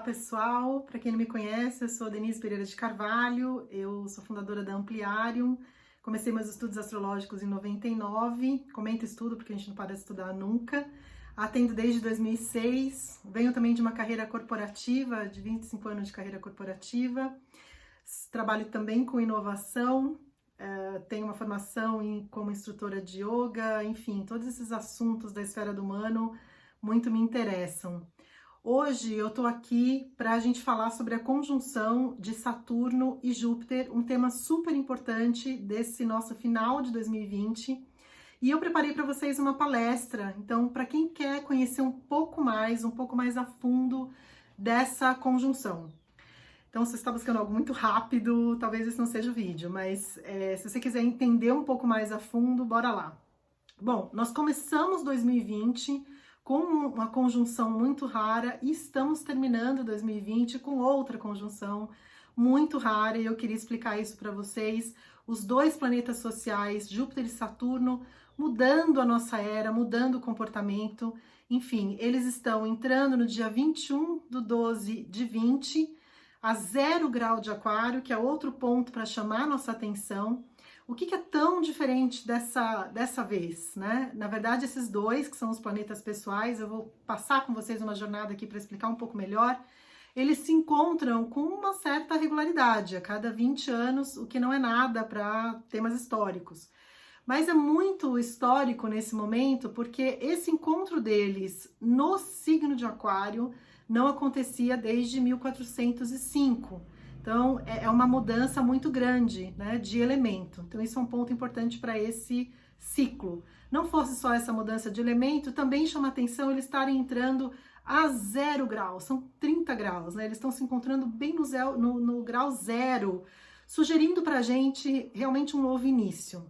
pessoal, para quem não me conhece, eu sou Denise Pereira de Carvalho, eu sou fundadora da Ampliarium, comecei meus estudos astrológicos em 99, comento estudo porque a gente não para de estudar nunca, atendo desde 2006, venho também de uma carreira corporativa, de 25 anos de carreira corporativa, trabalho também com inovação, tenho uma formação como instrutora de yoga, enfim, todos esses assuntos da esfera do humano muito me interessam. Hoje eu tô aqui para a gente falar sobre a conjunção de Saturno e Júpiter, um tema super importante desse nosso final de 2020. E eu preparei para vocês uma palestra, então para quem quer conhecer um pouco mais a fundo dessa conjunção. Então, se você está buscando algo muito rápido, talvez esse não seja o vídeo, mas se você quiser entender um pouco mais a fundo, bora lá. Bom, nós começamos 2020 com uma conjunção muito rara e estamos terminando 2020 com outra conjunção muito rara, e eu queria explicar isso para vocês. Os dois planetas sociais, Júpiter e Saturno, mudando a nossa era, mudando o comportamento, enfim, eles estão entrando no dia 21/12/20 a 0 grau de Aquário, que é outro ponto para chamar nossa atenção. O que é tão diferente dessa vez, né? Na verdade, esses dois, que são os planetas pessoais, eu vou passar com vocês uma jornada aqui para explicar um pouco melhor, eles se encontram com uma certa regularidade, a cada 20 anos, o que não é nada para temas históricos. Mas é muito histórico nesse momento, porque esse encontro deles no signo de Aquário não acontecia desde 1405. Então, é uma mudança muito grande, né, de elemento. Então, isso é um ponto importante para esse ciclo. Não fosse só essa mudança de elemento, também chama atenção eles estarem entrando a 0 graus, são 30 graus, né? Eles estão se encontrando bem no grau zero, sugerindo para a gente realmente um novo início.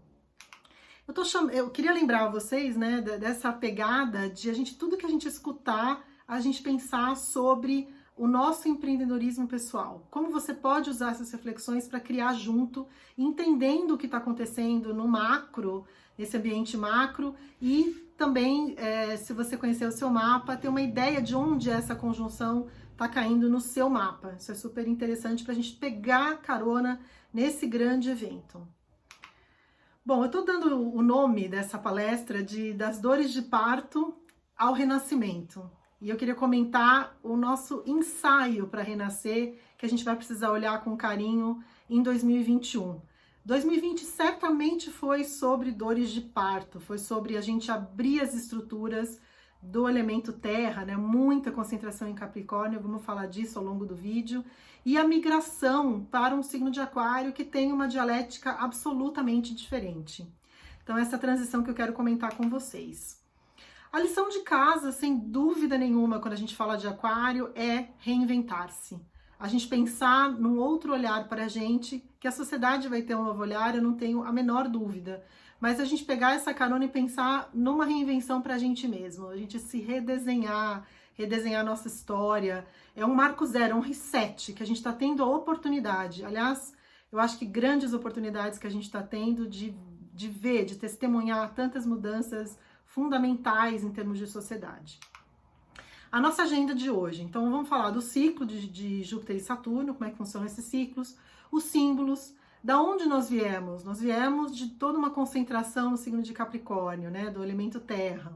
Eu queria lembrar vocês, né, dessa pegada de tudo que a gente escutar, a gente pensar sobre o nosso empreendedorismo pessoal. Como você pode usar essas reflexões para criar junto, entendendo o que está acontecendo no macro, nesse ambiente macro, e também, se você conhecer o seu mapa, ter uma ideia de onde essa conjunção está caindo no seu mapa. Isso é super interessante para a gente pegar carona nesse grande evento. Bom, eu estou dando o nome dessa palestra das dores de parto ao renascimento. E eu queria comentar o nosso ensaio para renascer, que a gente vai precisar olhar com carinho em 2021. 2020 certamente foi sobre dores de parto, foi sobre a gente abrir as estruturas do elemento terra, né? Muita concentração em Capricórnio, vamos falar disso ao longo do vídeo, e a migração para um signo de Aquário que tem uma dialética absolutamente diferente. Então, essa transição que eu quero comentar com vocês. A lição de casa, sem dúvida nenhuma, quando a gente fala de Aquário, é reinventar-se. A gente pensar num outro olhar para a gente, que a sociedade vai ter um novo olhar, eu não tenho a menor dúvida. Mas a gente pegar essa carona e pensar numa reinvenção para a gente mesmo, a gente se redesenhar a nossa história. É um marco zero, é um reset, que a gente está tendo a oportunidade. Aliás, eu acho que grandes oportunidades que a gente está tendo de ver, de testemunhar tantas mudanças fundamentais em termos de sociedade. A nossa agenda de hoje, então vamos falar do ciclo de Júpiter e Saturno, como é que funcionam esses ciclos, os símbolos, da onde nós viemos? Nós viemos de toda uma concentração no signo de Capricórnio, né, do elemento terra.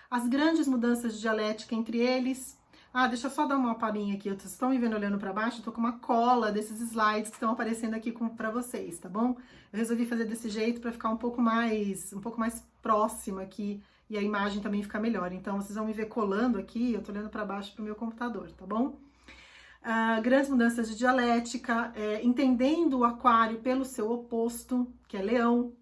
As grandes mudanças de dialética entre eles. Deixa eu só dar uma palhinha aqui, vocês estão me vendo olhando para baixo? Eu tô com uma cola desses slides que estão aparecendo aqui para vocês, tá bom? Eu resolvi fazer desse jeito para ficar um pouco mais próxima aqui e a imagem também ficar melhor. Então, vocês vão me ver colando aqui, eu tô olhando para baixo pro meu computador, tá bom? Grandes mudanças de dialética, entendendo o Aquário pelo seu oposto, que é Leão.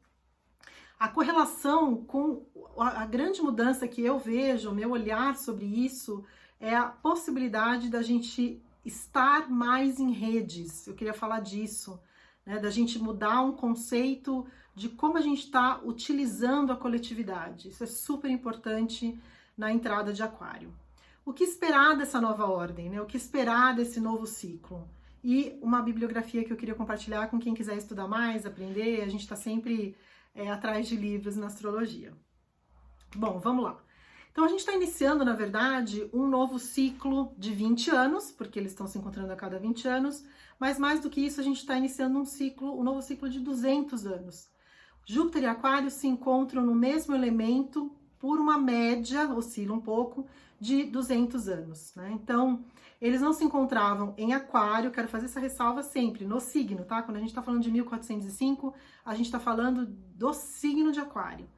A correlação com a grande mudança que eu vejo, o meu olhar sobre isso, é a possibilidade da gente estar mais em redes. Eu queria falar disso, né, da gente mudar um conceito de como a gente está utilizando a coletividade. Isso é super importante na entrada de Aquário. O que esperar dessa nova ordem, né? O que esperar desse novo ciclo? E uma bibliografia que eu queria compartilhar com quem quiser estudar mais, aprender. A gente está sempre atrás de livros na astrologia. Bom, vamos lá. Então a gente está iniciando, na verdade, um novo ciclo de 20 anos, porque eles estão se encontrando a cada 20 anos, mas mais do que isso, a gente está iniciando um novo ciclo de 200 anos. Júpiter e Aquário se encontram no mesmo elemento por uma média, oscila um pouco, de 200 anos, né? Então, eles não se encontravam em Aquário, quero fazer essa ressalva sempre, no signo, tá? Quando a gente está falando de 1405, a gente está falando do signo de Aquário.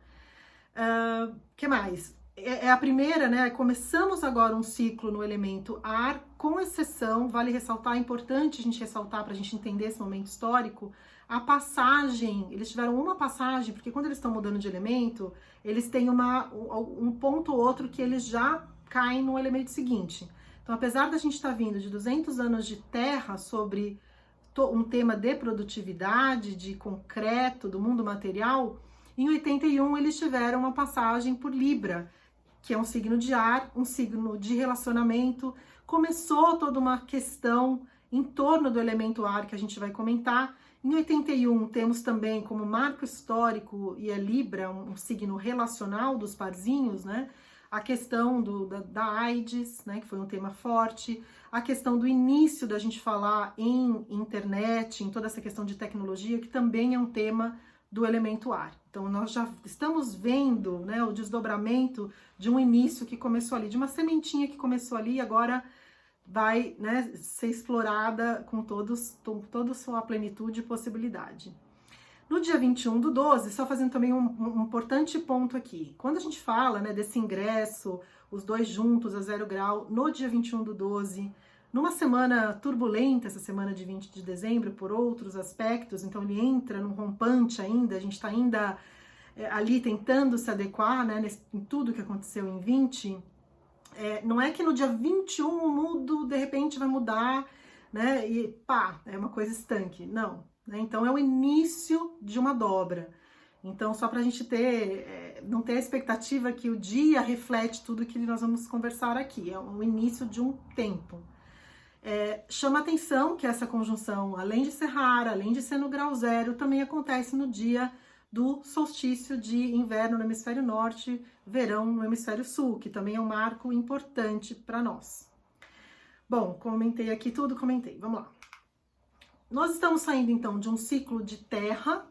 Que mais? É a primeira, né? Começamos agora um ciclo no elemento ar, com exceção, vale ressaltar, é importante a gente ressaltar para a gente entender esse momento histórico, a passagem, eles tiveram uma passagem, porque quando eles estão mudando de elemento, eles têm um ponto ou outro que eles já caem no elemento seguinte. Então, apesar da gente estar vindo de 200 anos de terra sobre um tema de produtividade, de concreto, do mundo material, em 81 eles tiveram uma passagem por Libra, que é um signo de ar, um signo de relacionamento. Começou toda uma questão em torno do elemento ar que a gente vai comentar. Em 81 temos também como marco histórico, e é Libra, um signo relacional dos parzinhos, né? A questão da AIDS, né, que foi um tema forte, a questão do início da gente falar em internet, em toda essa questão de tecnologia, que também é um tema do elemento ar. Então, nós já estamos vendo, né, o desdobramento de um início que começou ali, de uma sementinha que começou ali e agora vai, né, ser explorada com toda a sua plenitude e possibilidade. No dia 21/12, só fazendo também um importante ponto aqui. Quando a gente fala, né, desse ingresso, os dois juntos a 0 grau, no dia 21/12, numa semana turbulenta, essa semana de 20 de dezembro, por outros aspectos, então ele entra num rompante ainda, a gente está ainda ali tentando se adequar, né, em tudo que aconteceu em 20, não é que no dia 21 o mundo de repente vai mudar, né, e pá, é uma coisa estanque, não. Então, é o início de uma dobra. Então, só para a gente não ter a expectativa que o dia reflete tudo que nós vamos conversar aqui. É o início de um tempo. Chama atenção que essa conjunção, além de ser rara, além de ser no grau 0, também acontece no dia do solstício de inverno no hemisfério norte, verão no hemisfério sul, que também é um marco importante para nós. Bom, comentei aqui tudo, vamos lá. Nós estamos saindo, então, de um ciclo de terra,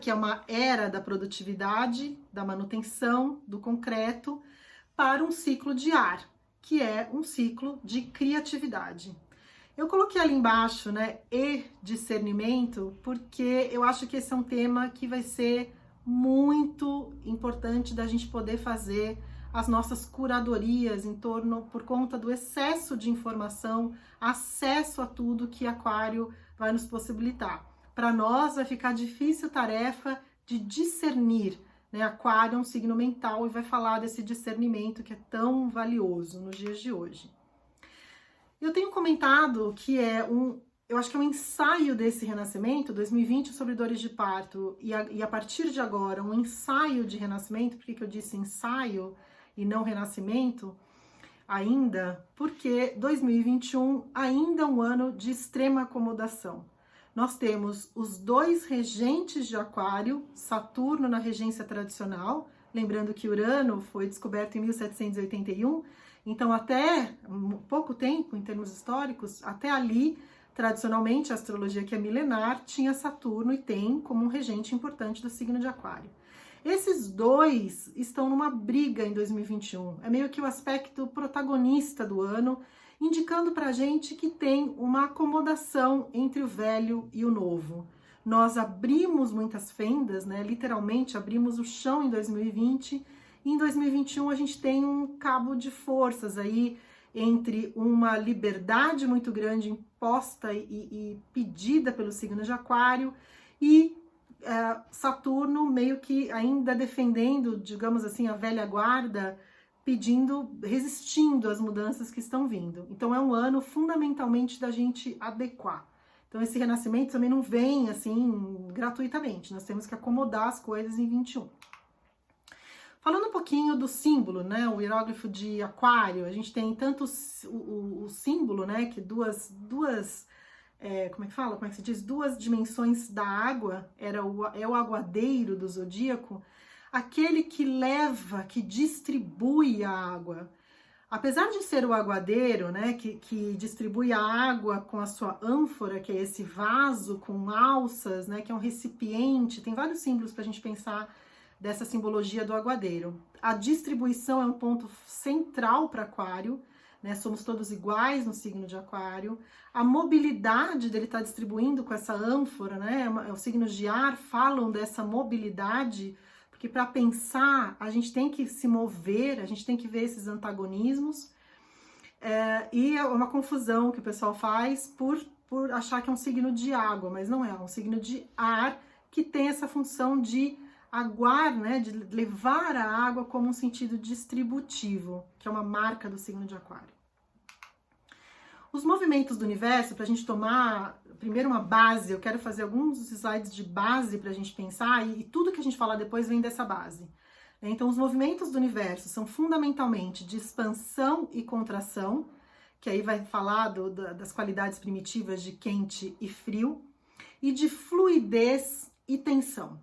que é uma era da produtividade, da manutenção, do concreto, para um ciclo de ar, que é um ciclo de criatividade. Eu coloquei ali embaixo, né, e discernimento, porque eu acho que esse é um tema que vai ser muito importante da gente poder fazer as nossas curadorias por conta do excesso de informação, acesso a tudo que Aquário vai nos possibilitar. Para nós vai ficar difícil a tarefa de discernir, né? Aquário é um signo mental e vai falar desse discernimento que é tão valioso nos dias de hoje. Eu tenho comentado que eu acho que é um ensaio desse renascimento, 2020 sobre dores de parto, e a partir de agora um ensaio de renascimento. Por que eu disse ensaio e não renascimento ainda? Porque 2021 ainda é um ano de extrema acomodação. Nós temos os dois regentes de Aquário, Saturno na regência tradicional, lembrando que Urano foi descoberto em 1781, então até pouco tempo, em termos históricos, até ali, tradicionalmente, a astrologia que é milenar, tinha Saturno e tem como um regente importante do signo de Aquário. Esses dois estão numa briga em 2021, é meio que o aspecto protagonista do ano, indicando pra gente que tem uma acomodação entre o velho e o novo. Nós abrimos muitas fendas, né? Literalmente abrimos o chão em 2020, e em 2021 a gente tem um cabo de forças aí entre uma liberdade muito grande imposta e pedida pelo signo de Aquário e Saturno meio que ainda defendendo, digamos assim, a velha guarda, resistindo às mudanças que estão vindo. Então é um ano fundamentalmente da gente adequar. Então esse renascimento também não vem assim gratuitamente, nós temos que acomodar as coisas em 21. Falando um pouquinho do símbolo, né, o hieróglifo de Aquário, a gente tem tanto o símbolo, né, que como é que fala? Como é que se diz? Duas dimensões da água, é o aguadeiro do zodíaco. aquele que leva, que distribui a água. Apesar de ser o aguadeiro, né, que distribui a água com a sua ânfora, que é esse vaso com alças, né, que é um recipiente, tem vários símbolos para a gente pensar dessa simbologia do aguadeiro. A distribuição é um ponto central para Aquário, né, somos todos iguais no signo de Aquário. A mobilidade dele estar distribuindo com essa ânfora, né, os signos de ar falam dessa mobilidade, porque para pensar, a gente tem que se mover, a gente tem que ver esses antagonismos, e é uma confusão que o pessoal faz por achar que é um signo de água, mas não é, é um signo de ar que tem essa função de aguar, né, de levar a água como um sentido distributivo, que é uma marca do signo de Aquário. Os movimentos do universo, para a gente tomar primeiro uma base, eu quero fazer alguns slides de base para a gente pensar, e tudo que a gente falar depois vem dessa base. Então, os movimentos do universo são fundamentalmente de expansão e contração, que aí vai falar das qualidades primitivas de quente e frio, e de fluidez e tensão.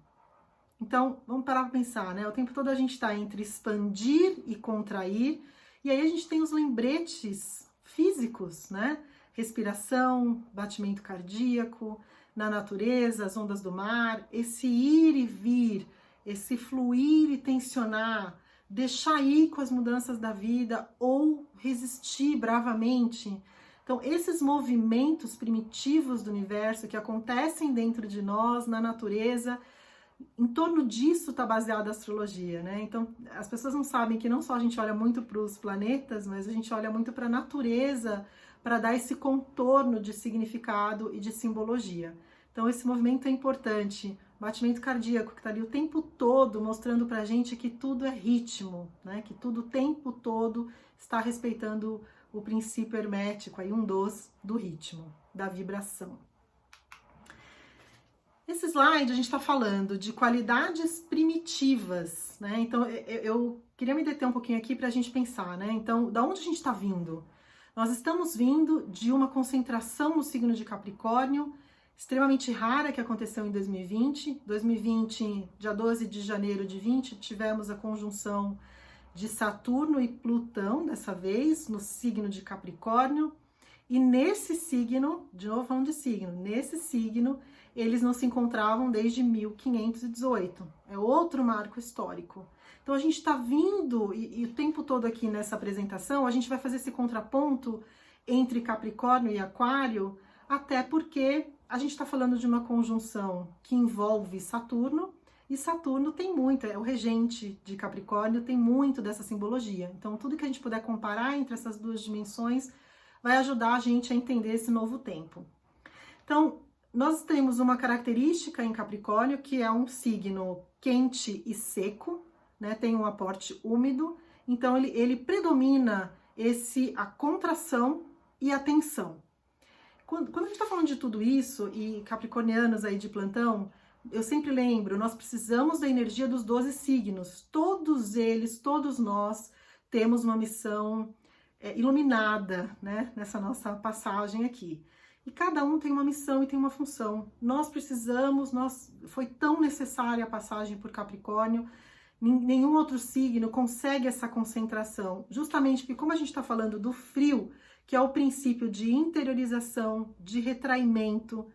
Então, vamos parar para pensar, né? O tempo todo a gente está entre expandir e contrair, e aí a gente tem os lembretes físicos, né? Respiração, batimento cardíaco, na natureza, as ondas do mar, esse ir e vir, esse fluir e tensionar, deixar ir com as mudanças da vida ou resistir bravamente. Então, esses movimentos primitivos do universo que acontecem dentro de nós, na natureza, em torno disso está baseada a astrologia, né? Então, as pessoas não sabem que não só a gente olha muito para os planetas, mas a gente olha muito para a natureza para dar esse contorno de significado e de simbologia. Então, esse movimento é importante. Batimento cardíaco, que está ali o tempo todo mostrando para a gente que tudo é ritmo, né? Que tudo o tempo todo está respeitando o princípio hermético, aí do ritmo, da vibração. Esse slide a gente está falando de qualidades primitivas, né? Então eu queria me deter um pouquinho aqui para a gente pensar, né? Então, da onde a gente está vindo? Nós estamos vindo de uma concentração no signo de Capricórnio, extremamente rara, que aconteceu em 2020. 2020, dia 12 de janeiro de 20, tivemos a conjunção de Saturno e Plutão, dessa vez, no signo de Capricórnio. E nesse signo, de novo falando de signo, nesse signo, eles não se encontravam desde 1518. É outro marco histórico. Então a gente está vindo, e o tempo todo aqui nessa apresentação, a gente vai fazer esse contraponto entre Capricórnio e Aquário, até porque a gente está falando de uma conjunção que envolve Saturno, e Saturno tem muito, é o regente de Capricórnio, tem muito dessa simbologia. Então tudo que a gente puder comparar entre essas duas dimensões vai ajudar a gente a entender esse novo tempo. Então, nós temos uma característica em Capricórnio, que é um signo quente e seco, né? Tem um aporte úmido, então ele predomina a contração e a tensão. Quando a gente está falando de tudo isso, e capricornianos aí de plantão, eu sempre lembro, nós precisamos da energia dos 12 signos. Todos eles, todos nós, temos uma missão iluminada, né, nessa nossa passagem aqui. E cada um tem uma missão e tem uma função. Nós precisamos, foi tão necessária a passagem por Capricórnio, nenhum outro signo consegue essa concentração, justamente porque como a gente está falando do frio, que é o princípio de interiorização, de retraimento,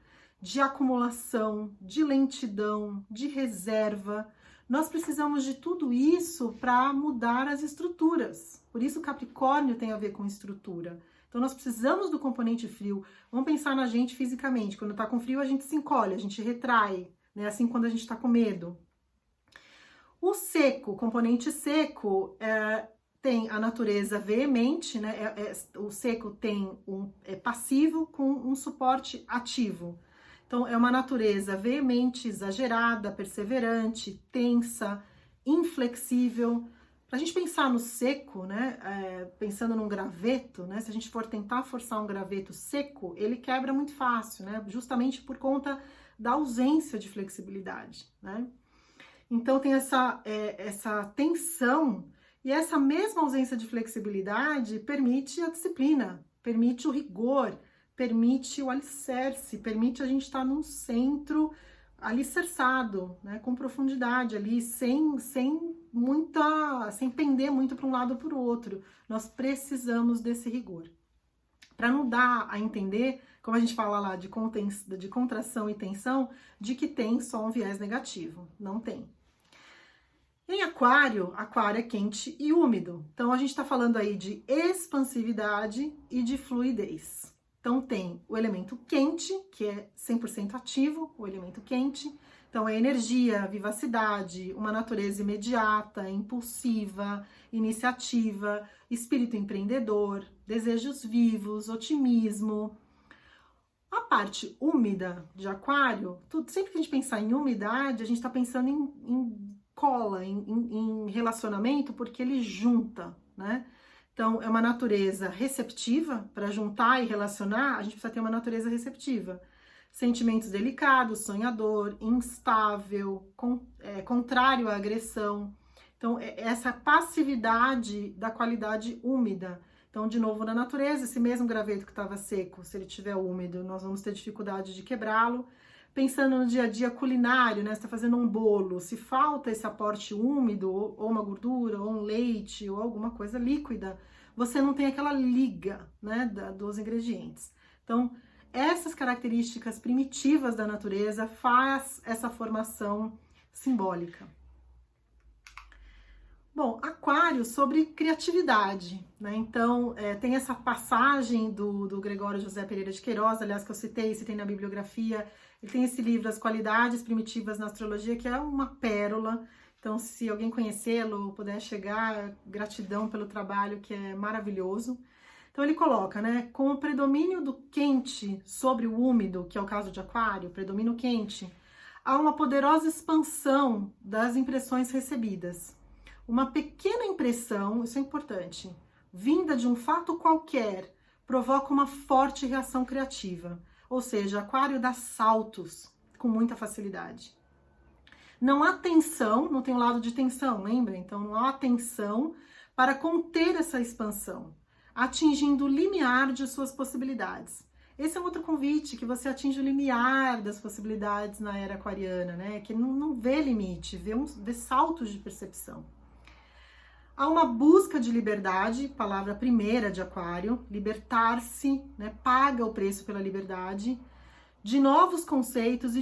de acumulação, de lentidão, de reserva, nós precisamos de tudo isso para mudar as estruturas. Por isso Capricórnio tem a ver com estrutura. Então nós precisamos do componente frio. Vamos pensar na gente fisicamente. Quando tá com frio a gente se encolhe, a gente retrai, né? Assim quando a gente tá com medo. O seco, componente seco, tem a natureza veemente, né? O seco tem é passivo com um suporte ativo. Então é uma natureza veemente, exagerada, perseverante, tensa, inflexível. Para a gente pensar no seco, né, pensando num graveto, né, se a gente for tentar forçar um graveto seco, ele quebra muito fácil, né, justamente por conta da ausência de flexibilidade, né. Então tem essa tensão, e essa mesma ausência de flexibilidade permite a disciplina, permite o rigor, permite o alicerce, permite a gente estar num centro alicerçado, né, com profundidade ali, sem pender muito para um lado ou para o outro. Nós precisamos desse rigor. Para não dar a entender, como a gente fala lá de contração e tensão, de que tem só um viés negativo. Não tem. Em aquário, aquário é quente e úmido. Então, a gente está falando aí de expansividade e de fluidez. Então, tem o elemento quente, que é 100% ativo, o elemento quente. Então, é energia, vivacidade, uma natureza imediata, impulsiva, iniciativa, espírito empreendedor, desejos vivos, otimismo. A parte úmida de aquário, sempre que a gente pensar em umidade, a gente está pensando em cola, em relacionamento, porque ele junta, né? Então, é uma natureza receptiva, para juntar e relacionar, a gente precisa ter uma natureza receptiva. Sentimentos delicados, sonhador, instável, contrário à agressão. Então, essa passividade da qualidade úmida. Então, de novo, na natureza, esse mesmo graveto que estava seco, se ele estiver úmido, nós vamos ter dificuldade de quebrá-lo. Pensando no dia a dia culinário, né? Você está fazendo um bolo, se falta esse aporte úmido, ou uma gordura, ou um leite, ou alguma coisa líquida, você não tem aquela liga, né, dos ingredientes. Então, essas características primitivas da natureza faz essa formação simbólica. Bom, aquário sobre criatividade, né? Então, tem essa passagem do Gregório José Pereira de Queiroz, aliás, que eu citei na bibliografia. Ele tem esse livro, As Qualidades Primitivas na Astrologia, que é uma pérola. Então, se alguém conhecê-lo, puder chegar, gratidão pelo trabalho, que é maravilhoso. Então, ele coloca, né, com o predomínio do quente sobre o úmido, que é o caso de aquário, predomínio quente, há uma poderosa expansão das impressões recebidas. Uma pequena impressão, isso é importante, vinda de um fato qualquer, provoca uma forte reação criativa. Ou seja, aquário dá saltos com muita facilidade. Não há tensão, não tem um lado de tensão, lembra? Então não há tensão para conter essa expansão, atingindo o limiar de suas possibilidades. Esse é um outro convite, que você atinge o limiar das possibilidades na era aquariana, né? Que não vê limite, vê saltos de percepção. Há uma busca de liberdade, palavra primeira de aquário, libertar-se, né, paga o preço pela liberdade, de novos conceitos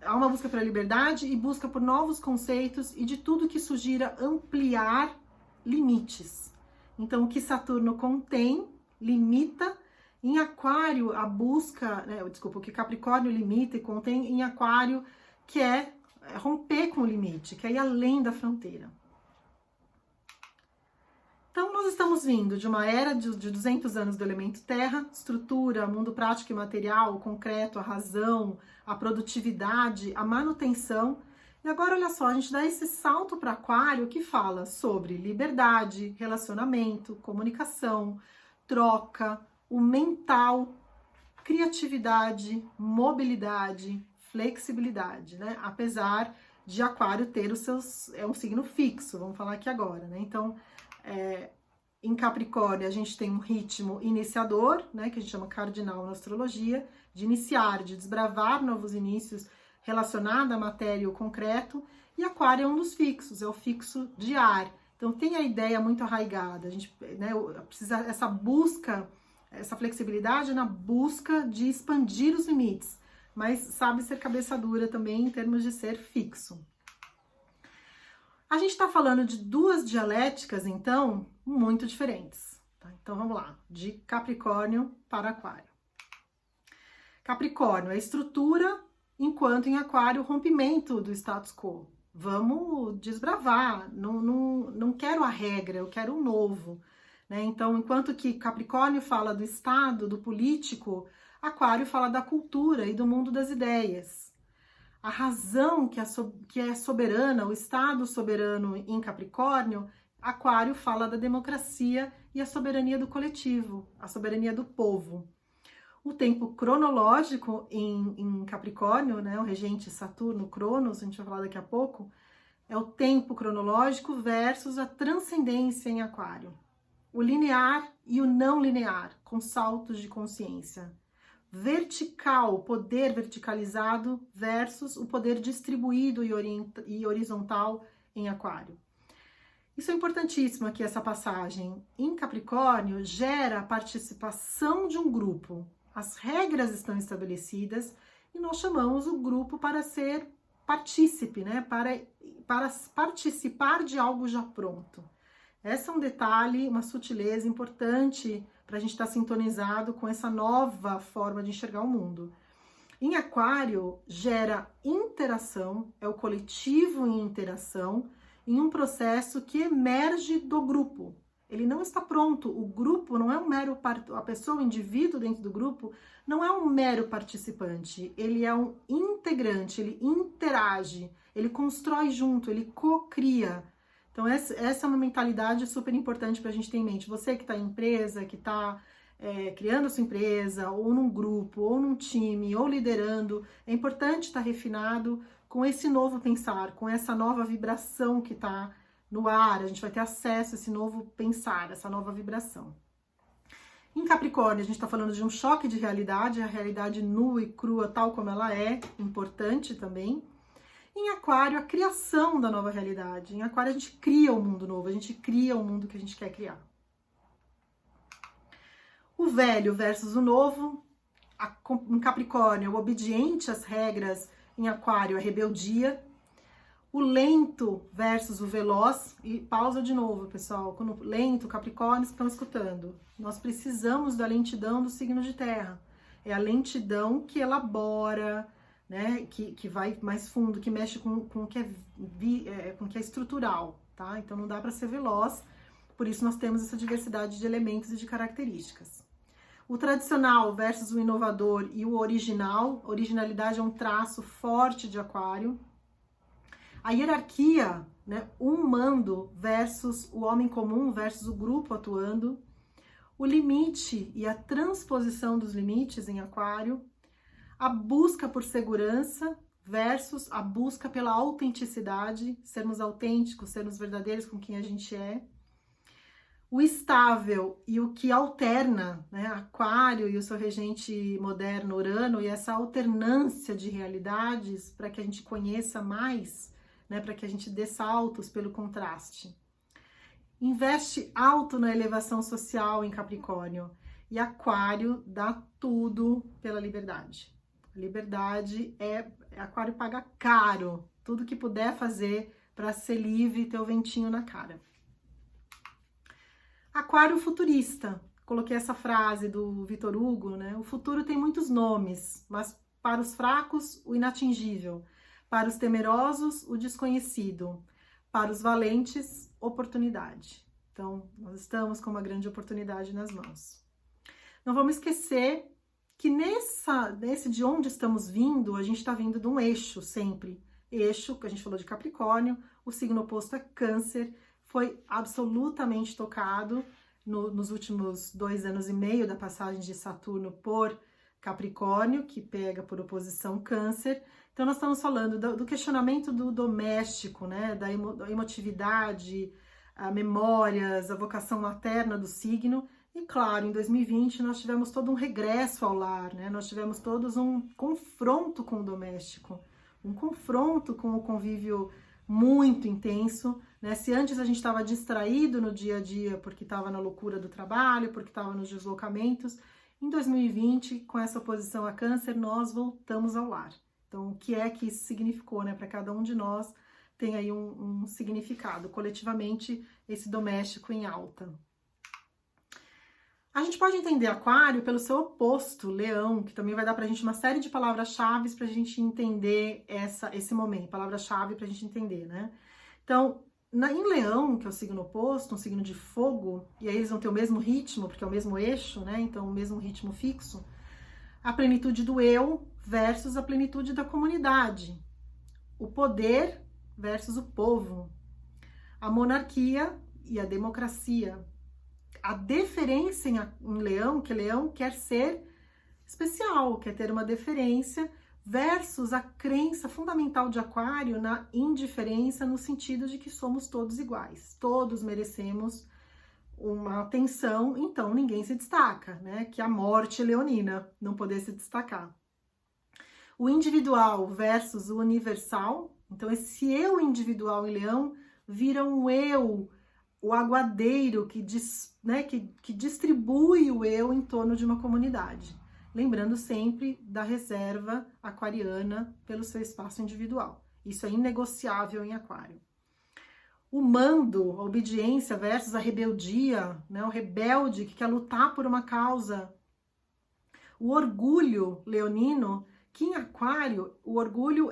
há uma busca pela liberdade e busca por novos conceitos e de tudo que sugira ampliar limites. Então, o que Saturno contém, limita. Em aquário, a busca, o que Capricórnio limita e contém em aquário, que é romper com o limite, que é ir além da fronteira. Então, nós estamos vindo de uma era de 200 anos do elemento terra, estrutura, mundo prático e material, o concreto, a razão, a produtividade, a manutenção. E agora, olha só, a gente dá esse salto para aquário que fala sobre liberdade, relacionamento, comunicação, troca, o mental, criatividade, mobilidade, flexibilidade, né? Apesar de aquário ter os seus... é um signo fixo, vamos falar aqui agora, né? Então... em Capricórnio, a gente tem um ritmo iniciador, né, que a gente chama cardinal na astrologia, de iniciar, de desbravar novos inícios relacionado à matéria e ao concreto, e Aquário é um dos fixos, é o fixo de ar. Então, tem a ideia muito arraigada, a gente, né, precisa essa busca, essa flexibilidade na busca de expandir os limites, mas sabe ser cabeça dura também em termos de ser fixo. A gente está falando de duas dialéticas, então, muito diferentes. Tá? Então, vamos lá. De Capricórnio para Aquário. Capricórnio é estrutura, enquanto em Aquário, o rompimento do status quo. Vamos desbravar. Não quero a regra, eu quero o novo. Né? Então, enquanto que Capricórnio fala do Estado, do político, Aquário fala da cultura e do mundo das ideias. A razão que é soberana, o Estado soberano em Capricórnio, Aquário fala da democracia e a soberania do coletivo, a soberania do povo. O tempo cronológico em Capricórnio, né, o regente Saturno, Cronos, a gente vai falar daqui a pouco, é o tempo cronológico versus a transcendência em Aquário. O linear e o não linear, com saltos de consciência. vertical, poder verticalizado versus o poder distribuído e horizontal em Aquário. Isso é importantíssimo aqui, essa passagem. Em Capricórnio, gera a participação de um grupo. As regras estão estabelecidas e nós chamamos o grupo para ser partícipe, né? Para participar de algo já pronto. Esse é um detalhe, uma sutileza importante para a gente estar sintonizado com essa nova forma de enxergar o mundo. Em Aquário, gera interação, é o coletivo em interação, em um processo que emerge do grupo. Ele não está pronto, o grupo não é um mero, a pessoa, o indivíduo dentro do grupo, não é um mero participante, ele é um integrante, ele interage, ele constrói junto, ele co-cria. Então essa é uma mentalidade super importante para a gente ter em mente. Você que está em empresa, que está criando a sua empresa, ou num grupo, ou num time, ou liderando, é importante estar refinado com esse novo pensar, com essa nova vibração que está no ar. A gente vai ter acesso a esse novo pensar, essa nova vibração. Em Capricórnio, a gente está falando de um choque de realidade, a realidade nua e crua, tal como ela é, importante também. Em Aquário, a criação da nova realidade. Em Aquário, a gente cria um mundo novo, a gente cria o mundo que a gente quer criar. O velho versus o novo. Em Capricórnio, o obediente às regras. Em Aquário, a rebeldia. O lento versus o veloz. E pausa de novo, pessoal. Quando lento, Capricórnios que estão escutando. Nós precisamos da lentidão do signo de terra. É a lentidão que elabora, né, que vai mais fundo, que mexe com o que é estrutural, tá? Então não dá para ser veloz, por isso nós temos essa diversidade de elementos e de características. O tradicional versus o inovador e o original. Originalidade é um traço forte de Aquário. A hierarquia, né, um mando versus o homem comum versus o grupo atuando. O limite e a transposição dos limites em Aquário. A busca por segurança versus a busca pela autenticidade, sermos autênticos, sermos verdadeiros com quem a gente é. O estável e o que alterna, né? Aquário e o seu regente moderno, Urano, e essa alternância de realidades para que a gente conheça mais, né? Para que a gente dê saltos pelo contraste. Investe alto na elevação social em Capricórnio. E Aquário dá tudo pela liberdade. Liberdade Aquário paga caro, tudo que puder fazer para ser livre e ter o ventinho na cara. Aquário futurista, coloquei essa frase do Victor Hugo, né? O futuro tem muitos nomes, mas para os fracos, o inatingível, para os temerosos, o desconhecido, para os valentes, oportunidade. Então, nós estamos com uma grande oportunidade nas mãos. Não vamos esquecer que nesse de onde estamos vindo, a gente está vindo de um eixo sempre. Eixo, que a gente falou de Capricórnio, o signo oposto é Câncer, foi absolutamente tocado nos últimos 2 anos e meio da passagem de Saturno por Capricórnio, que pega por oposição Câncer. Então nós estamos falando do questionamento do doméstico, né, da emotividade, memórias, a vocação materna do signo. E claro, em 2020 nós tivemos todo um regresso ao lar, né? Nós tivemos todos um confronto com o doméstico, um confronto com o convívio muito intenso, né? Se antes a gente estava distraído no dia a dia porque estava na loucura do trabalho, porque estava nos deslocamentos, em 2020, com essa oposição a Câncer, nós voltamos ao lar. Então, o que é que isso significou, né? Para cada um de nós tem aí um significado, coletivamente, esse doméstico em alta. A gente pode entender Aquário pelo seu oposto, Leão, que também vai dar pra gente uma série de palavras-chave pra gente entender esse momento, palavra-chave pra gente entender, né? Então, em Leão, que é o signo oposto, um signo de fogo, e aí eles vão ter o mesmo ritmo, porque é o mesmo eixo, né? Então, o mesmo ritmo fixo. A plenitude do eu versus a plenitude da comunidade. O poder versus o povo. A monarquia e a democracia. A deferência em Leão, que Leão quer ser especial, quer ter uma deferência, versus a crença fundamental de Aquário na indiferença, no sentido de que somos todos iguais, todos merecemos uma tensão, então ninguém se destaca, né? Que é a morte leonina, não poder se destacar. O individual versus o universal, então esse eu individual em Leão vira um eu, o aguadeiro que distribui o eu em torno de uma comunidade. Lembrando sempre da reserva aquariana pelo seu espaço individual. Isso é inegociável em Aquário. O mando, a obediência versus a rebeldia, né? O rebelde que quer lutar por uma causa. O orgulho leonino, que em Aquário, o orgulho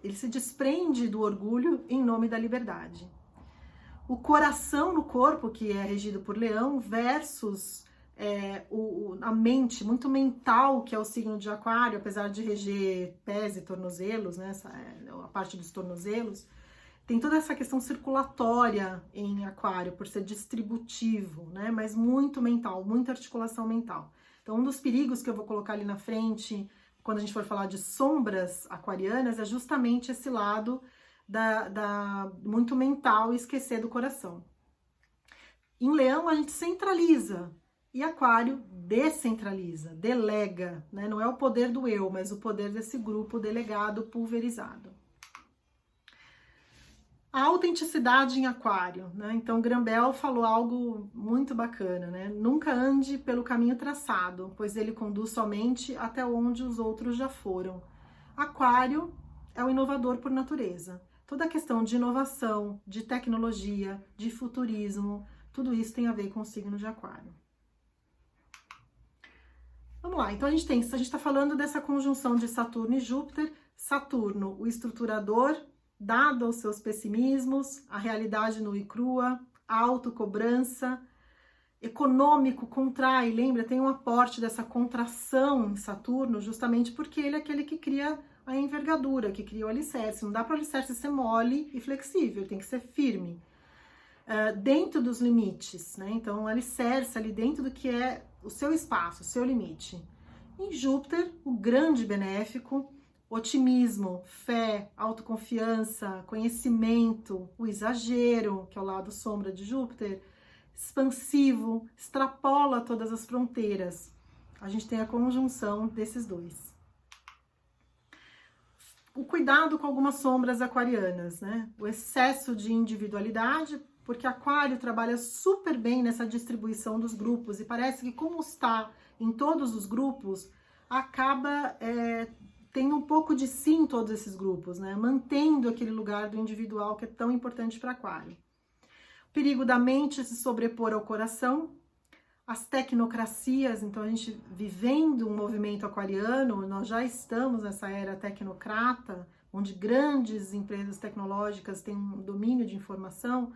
ele se desprende do orgulho em nome da liberdade. O coração no corpo, que é regido por Leão, versus a mente, muito mental, que é o signo de Aquário, apesar de reger pés e tornozelos, né? A parte dos tornozelos, tem toda essa questão circulatória em Aquário, por ser distributivo, né? Mas muito mental, muita articulação mental. Então, um dos perigos que eu vou colocar ali na frente, quando a gente for falar de sombras aquarianas, é justamente esse lado muito mental e esquecer do coração. Em Leão, a gente centraliza, e Aquário descentraliza, delega, né? Não é o poder do eu, mas o poder desse grupo delegado, pulverizado. A autenticidade em Aquário, né? Então, Grambel falou algo muito bacana, né? Nunca ande pelo caminho traçado, pois ele conduz somente até onde os outros já foram. Aquário é o inovador por natureza. Toda a questão de inovação, de tecnologia, de futurismo, tudo isso tem a ver com o signo de Aquário. Vamos lá, então a gente está falando dessa conjunção de Saturno e Júpiter. Saturno, o estruturador, dado aos seus pessimismos, a realidade nua e crua, a autocobrança, econômico, contrai, lembra? Tem um aporte dessa contração em Saturno, justamente porque ele é aquele que cria a envergadura, que cria o alicerce. Não dá para o alicerce ser mole e flexível, tem que ser firme. Dentro dos limites, né? Então, o alicerce ali dentro do que é o seu espaço, o seu limite. Em Júpiter, o grande benéfico, otimismo, fé, autoconfiança, conhecimento, o exagero, que é o lado sombra de Júpiter, expansivo, extrapola todas as fronteiras. A gente tem a conjunção desses dois. O cuidado com algumas sombras aquarianas, né? O excesso de individualidade, porque Aquário trabalha super bem nessa distribuição dos grupos, e parece que como está em todos os grupos, acaba tendo um pouco de si em todos esses grupos, né? Mantendo aquele lugar do individual que é tão importante para Aquário. O perigo da mente se sobrepor ao coração, as tecnocracias, então a gente vivendo um movimento aquariano, nós já estamos nessa era tecnocrata, onde grandes empresas tecnológicas têm um domínio de informação,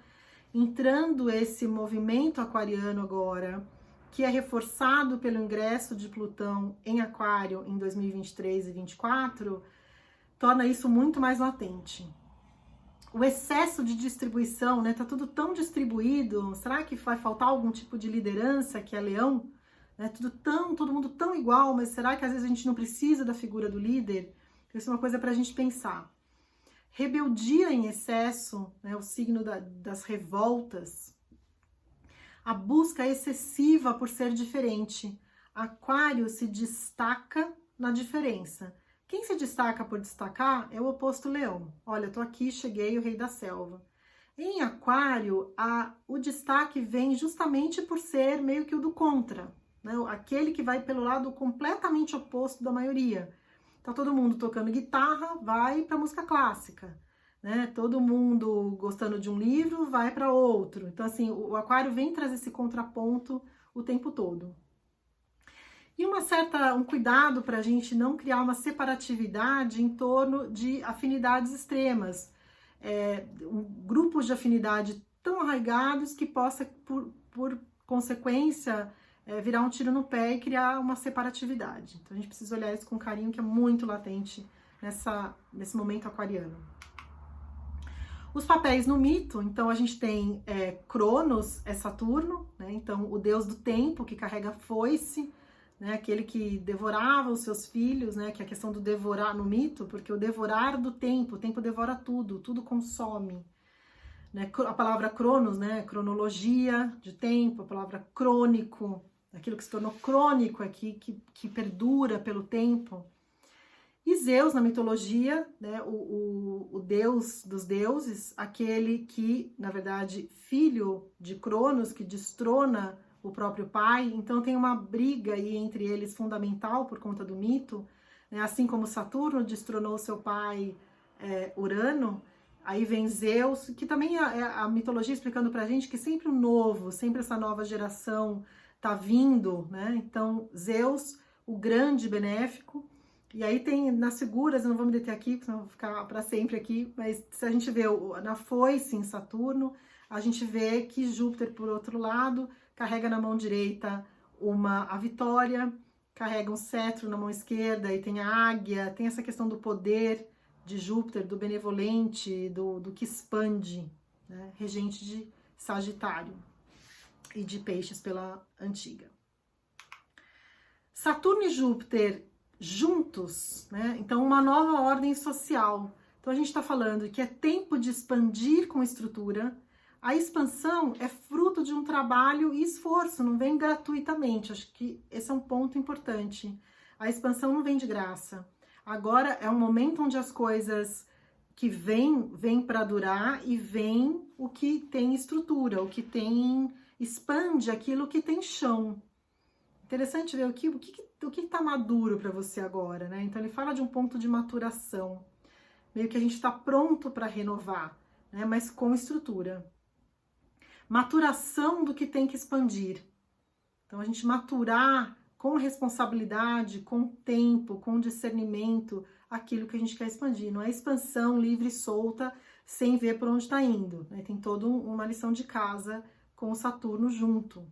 entrando esse movimento aquariano agora, que é reforçado pelo ingresso de Plutão em Aquário em 2023 e 2024, torna isso muito mais latente. O excesso de distribuição, né? Tá tudo tão distribuído, será que vai faltar algum tipo de liderança, que é Leão? Né? Todo mundo tão igual, mas será que às vezes a gente não precisa da figura do líder? Isso é uma coisa para a gente pensar. Rebeldia em excesso, né? O signo das revoltas. A busca excessiva por ser diferente. Aquário se destaca na diferença. Quem se destaca por destacar é o oposto Leão. Olha, tô aqui, cheguei, o rei da selva. Em Aquário, o destaque vem justamente por ser meio que o do contra, né? Aquele que vai pelo lado completamente oposto da maioria. Tá todo mundo tocando guitarra, vai para música clássica. Né? Todo mundo gostando de um livro vai para outro. Então, assim, o Aquário vem trazer esse contraponto o tempo todo. E um cuidado para a gente não criar uma separatividade em torno de afinidades extremas. Grupos de afinidade tão arraigados que possa, por consequência, virar um tiro no pé e criar uma separatividade. Então, a gente precisa olhar isso com carinho, que é muito latente nesse momento aquariano. Os papéis no mito, então a gente tem Cronos, é Saturno, né? Então o deus do tempo, que carrega foice, né? Aquele que devorava os seus filhos, né? Que é a questão do devorar no mito, porque o devorar do tempo, o tempo devora tudo, tudo consome. né? A palavra cronos, né? Cronologia de tempo, a palavra crônico, aquilo que se tornou crônico aqui, que perdura pelo tempo. E Zeus, na mitologia, né, o deus dos deuses, aquele que, na verdade, filho de Cronos, que destrona o próprio pai. Então tem uma briga aí entre eles fundamental por conta do mito, né, assim como Saturno destronou seu pai Urano, aí vem Zeus, que também é a mitologia explicando pra gente que sempre o novo, sempre essa nova geração tá vindo, né? Então Zeus, o grande benéfico. E aí tem nas figuras, eu não vou me deter aqui, porque senão eu vou ficar para sempre aqui, mas se a gente vê na foice em Saturno, a gente vê que Júpiter, por outro lado, carrega na mão direita a vitória, carrega um cetro na mão esquerda e tem a águia, tem essa questão do poder de Júpiter, do benevolente, do que expande, né? Regente de Sagitário e de Peixes pela antiga. Saturno e Júpiter juntos, né? Então, uma nova ordem social. Então, a gente está falando que é tempo de expandir com estrutura. A expansão é fruto de um trabalho e esforço, não vem gratuitamente. Acho que esse é um ponto importante. A expansão não vem de graça. Agora é um momento onde as coisas que vêm para durar e vem o que tem estrutura, o que expande aquilo que tem chão. Interessante ver o que está maduro para você agora, né? Então ele fala de um ponto de maturação, meio que a gente está pronto para renovar, né? Mas com estrutura. Maturação do que tem que expandir. Então a gente maturar com responsabilidade, com tempo, com discernimento, aquilo que a gente quer expandir. Não é expansão livre e solta, sem ver por onde está indo, né? Tem toda uma lição de casa com o Saturno junto.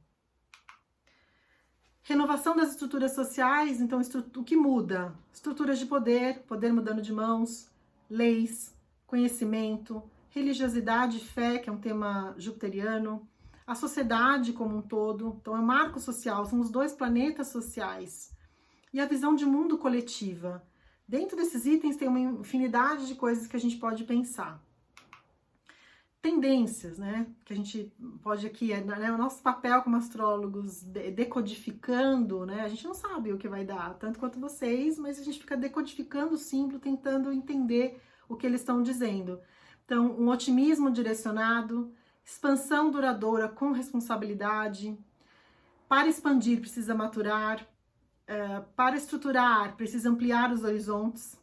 Renovação das estruturas sociais, então o que muda? Estruturas de poder mudando de mãos, leis, conhecimento, religiosidade e fé, que é um tema jupiteriano, a sociedade como um todo, então é o marco social, são os dois planetas sociais, e a visão de mundo coletiva. Dentro desses itens tem uma infinidade de coisas que a gente pode pensar. Tendências, né, que a gente pode aqui, né, o nosso papel como astrólogos decodificando, né, a gente não sabe o que vai dar, tanto quanto vocês, mas a gente fica decodificando o símbolo, tentando entender o que eles estão dizendo. Então, um otimismo direcionado, expansão duradoura com responsabilidade, para expandir precisa maturar, para estruturar precisa ampliar os horizontes,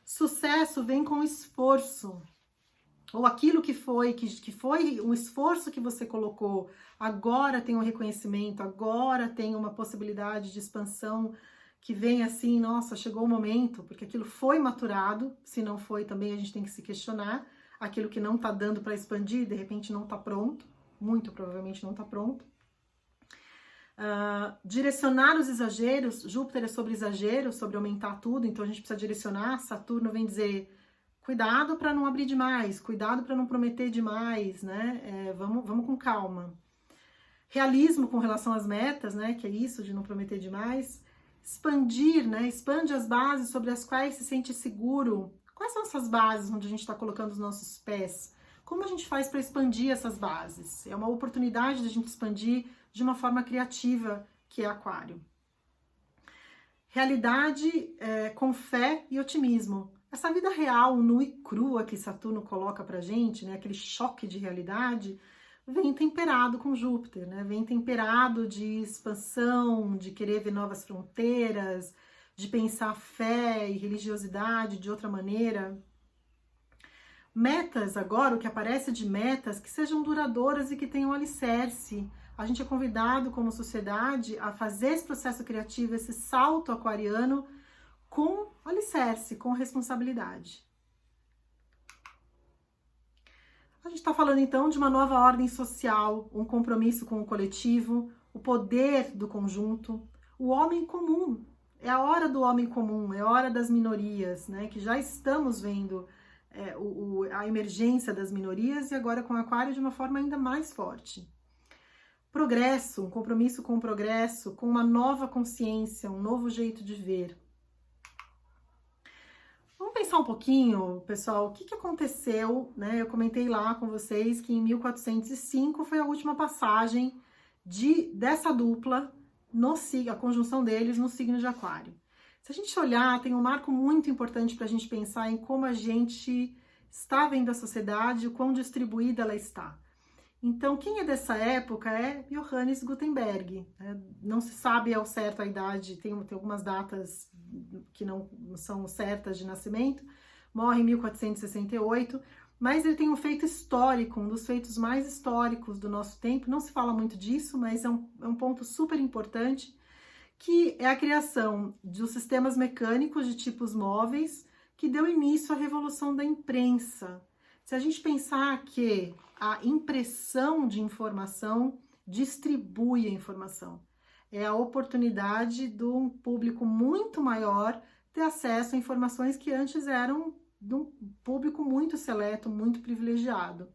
sucesso vem com esforço, ou aquilo que foi um esforço que você colocou, agora tem um reconhecimento, agora tem uma possibilidade de expansão que vem assim, nossa, chegou o momento, porque aquilo foi maturado, se não foi também a gente tem que se questionar, aquilo que não tá dando para expandir, de repente não tá pronto, muito provavelmente não tá pronto. Direcionar os exageros, Júpiter é sobre exagero, sobre aumentar tudo, então a gente precisa direcionar, Saturno vem dizer... Cuidado para não abrir demais, cuidado para não prometer demais, né? Vamos com calma. Realismo com relação às metas, né? Que é isso de não prometer demais. Expandir, né? Expande as bases sobre as quais se sente seguro. Quais são essas bases onde a gente está colocando os nossos pés? Como a gente faz para expandir essas bases? É uma oportunidade de a gente expandir de uma forma criativa, que é Aquário. Realidade com fé e otimismo. Essa vida real, nua e crua que Saturno coloca pra gente, né, aquele choque de realidade, vem temperado com Júpiter, né, vem temperado de expansão, de querer ver novas fronteiras, de pensar fé e religiosidade de outra maneira. Metas agora, o que aparece de metas, que sejam duradouras e que tenham alicerce. A gente é convidado como sociedade a fazer esse processo criativo, esse salto aquariano, com alicerce, com responsabilidade. A gente está falando então de uma nova ordem social, um compromisso com o coletivo, o poder do conjunto, o homem comum. É a hora do homem comum, é a hora das minorias, né? Que já estamos vendo a emergência das minorias e agora com o Aquário de uma forma ainda mais forte. Progresso, um compromisso com o progresso, com uma nova consciência, um novo jeito de ver. Vamos pensar pensar um pouquinho, pessoal, o que aconteceu, né? Eu comentei lá com vocês que em 1405 foi a última passagem dessa dupla, a conjunção deles no signo de Aquário. Se a gente olhar, tem um marco muito importante para a gente pensar em como a gente está vendo a sociedade, o quão distribuída ela está. Então, quem é dessa época é Johannes Gutenberg. Né? Não se sabe ao certo a idade, tem algumas datas que não são certas de nascimento. Morre em 1468, mas ele tem um feito histórico, um dos feitos mais históricos do nosso tempo. Não se fala muito disso, mas é um ponto super importante, que é a criação dos sistemas mecânicos de tipos móveis, que deu início à revolução da imprensa. Se a gente pensar que a impressão de informação distribui a informação, é a oportunidade de um público muito maior ter acesso a informações que antes eram de um público muito seleto, muito privilegiado.